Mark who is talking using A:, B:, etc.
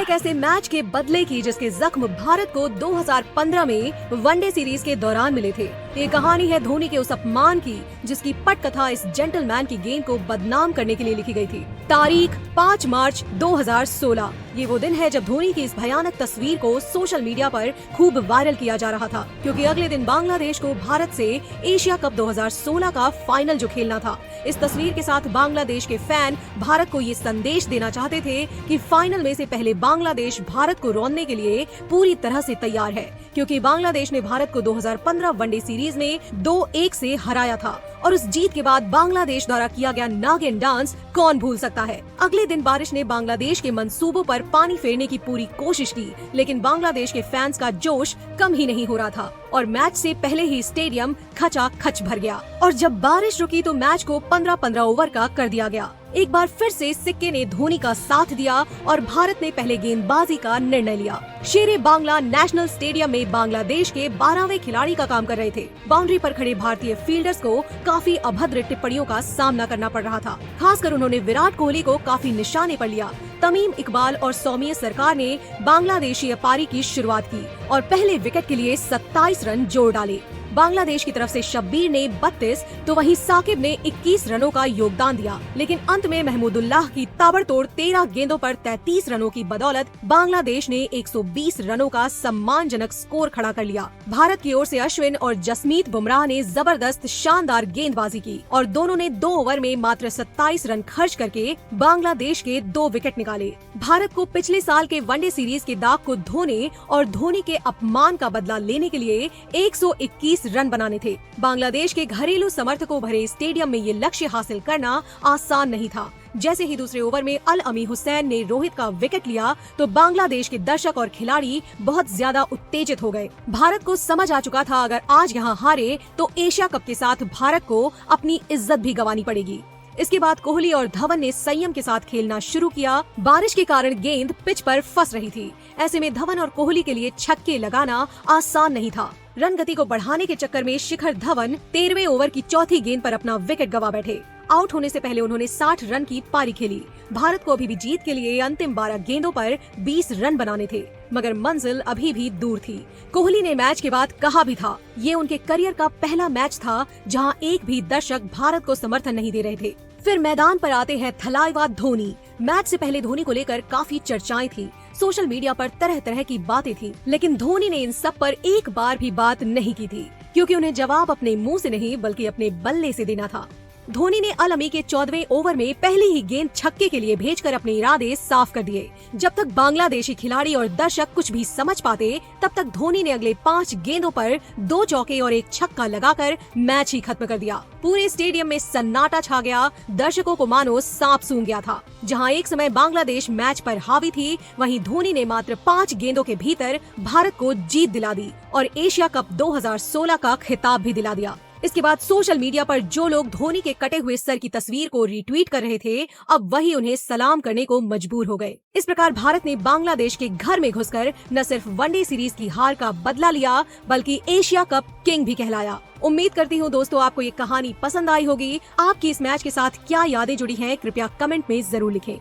A: है एक ऐसे मैच के बदले की जिसके जख्म भारत को 2015 में वनडे सीरीज के दौरान मिले थे। ये कहानी है धोनी के उस अपमान की जिसकी पटकथा इस जेंटलमैन की गेंद को बदनाम करने के लिए लिखी गई थी। तारीख 5 मार्च 2016। ये वो दिन है जब धोनी की इस भयानक तस्वीर को सोशल मीडिया पर खूब वायरल किया जा रहा था, क्योंकि अगले दिन बांग्लादेश को भारत से एशिया कप 2016 का फाइनल जो खेलना था। इस तस्वीर के साथ बांग्लादेश के फैन भारत को ये संदेश देना चाहते थे कि फाइनल में से पहले बांग्लादेश भारत को रौंदने के लिए पूरी तरह से तैयार है, क्योंकि बांग्लादेश ने भारत को 2015 वनडे सीरीज में 2-1 से हराया था। और उस जीत के बाद बांग्लादेश द्वारा किया गया नागिन डांस कौन भूल सकता है। अगले दिन बारिश ने बांग्लादेश के मंसूबों पर पानी फेरने की पूरी कोशिश की, लेकिन बांग्लादेश के फैंस का जोश कम ही नहीं हो रहा था और मैच से पहले ही स्टेडियम खचाखच भर गया। और जब बारिश रुकी तो मैच को 15-15 ओवर का कर दिया गया। एक बार फिर से सिक्के ने धोनी का साथ दिया और भारत ने पहले गेंदबाजी का निर्णय लिया। शेरे बांग्ला नेशनल स्टेडियम में बांग्लादेश के 12वें खिलाड़ी का काम कर रहे थे। बाउंड्री पर खड़े भारतीय फील्डर्स को काफी अभद्र टिप्पणियों का सामना करना पड़ रहा था। खासकर उन्होंने विराट कोहली को काफी निशाने पर लिया। तमीम इकबाल और सौम्य सरकार ने बांग्लादेशी पारी की शुरुआत की और पहले विकेट के लिए 27 रन जोड़ डाले। बांग्लादेश की तरफ से शब्बीर ने 32 तो वहीं साकिब ने 21 रनों का योगदान दिया, लेकिन अंत में महमूदुल्लाह की ताबड़तोड़ 13 गेंदों पर 33 रनों की बदौलत बांग्लादेश ने 120 रनों का सम्मानजनक स्कोर खड़ा कर लिया। भारत की ओर से अश्विन और जसमीत बुमराह ने जबरदस्त शानदार गेंदबाजी की और दोनों ने 2 ओवर में मात्र 27 रन खर्च करके बांग्लादेश के 2 विकेट निकाले। भारत को पिछले साल के वनडे सीरीज के दाग को धोने और धोनी के अपमान का बदला लेने के लिए 121 रन बनाने थे। बांग्लादेश के घरेलू समर्थकों भरे स्टेडियम में ये लक्ष्य हासिल करना आसान नहीं था। जैसे ही दूसरे ओवर में अल अमी हुसैन ने रोहित का विकेट लिया तो बांग्लादेश के दर्शक और खिलाड़ी बहुत ज्यादा उत्तेजित हो गए। भारत को समझ आ चुका था अगर आज यहाँ हारे तो एशिया कप के साथ भारत को अपनी इज्जत भी गंवानी पड़ेगी। इसके बाद कोहली और धवन ने संयम के साथ खेलना शुरू किया। बारिश के कारण गेंद पिच पर फंस रही थी। ऐसे में धवन और कोहली के लिए छक्के लगाना आसान नहीं था। रन गति को बढ़ाने के चक्कर में शिखर धवन 13वें ओवर की चौथी गेंद पर अपना विकेट गंवा बैठे। आउट होने से पहले उन्होंने 60 रन की पारी खेली। भारत को अभी भी जीत के लिए अंतिम 12 गेंदों पर 20 रन बनाने थे, मगर मंजिल अभी भी दूर थी। कोहली ने मैच के बाद कहा भी था, ये उनके करियर का पहला मैच था जहां एक भी दर्शक भारत को समर्थन नहीं दे रहे थे। फिर मैदान पर आते हैं थलाइवा धोनी। मैच से पहले धोनी को लेकर काफी चर्चाएं थी। सोशल मीडिया पर तरह तरह की बातें थी, लेकिन धोनी ने इन सब पर एक बार भी बात नहीं की थी, क्योंकि उन्हें जवाब अपने मुंह से नहीं बल्कि अपने बल्ले से देना था। धोनी ने अल अमी के 14वें ओवर में पहली ही गेंद छक्के के लिए भेजकर अपने इरादे साफ कर दिए। जब तक बांग्लादेशी खिलाड़ी और दर्शक कुछ भी समझ पाते, तब तक धोनी ने अगले 5 गेंदों पर 2 चौके और 1 छक्का लगाकर मैच ही खत्म कर दिया। पूरे स्टेडियम में सन्नाटा छा गया। दर्शकों को मानो सांप सूंघ गया था। जहां एक समय बांग्लादेश मैच पर हावी थी, वहीं धोनी ने मात्र 5 गेंदों के भीतर भारत को जीत दिला दी और एशिया कप 2016 का खिताब भी दिला दिया। इसके बाद सोशल मीडिया पर जो लोग धोनी के कटे हुए सर की तस्वीर को रीट्वीट कर रहे थे, अब वही उन्हें सलाम करने को मजबूर हो गए। इस प्रकार भारत ने बांग्लादेश के घर में घुसकर न सिर्फ वनडे सीरीज की हार का बदला लिया, बल्कि एशिया कप किंग भी कहलाया। उम्मीद करती हूँ दोस्तों आपको ये कहानी पसंद आई होगी। आपकी इस मैच के साथ क्या यादें जुड़ी हैं, कृपया कमेंट में जरूर लिखें।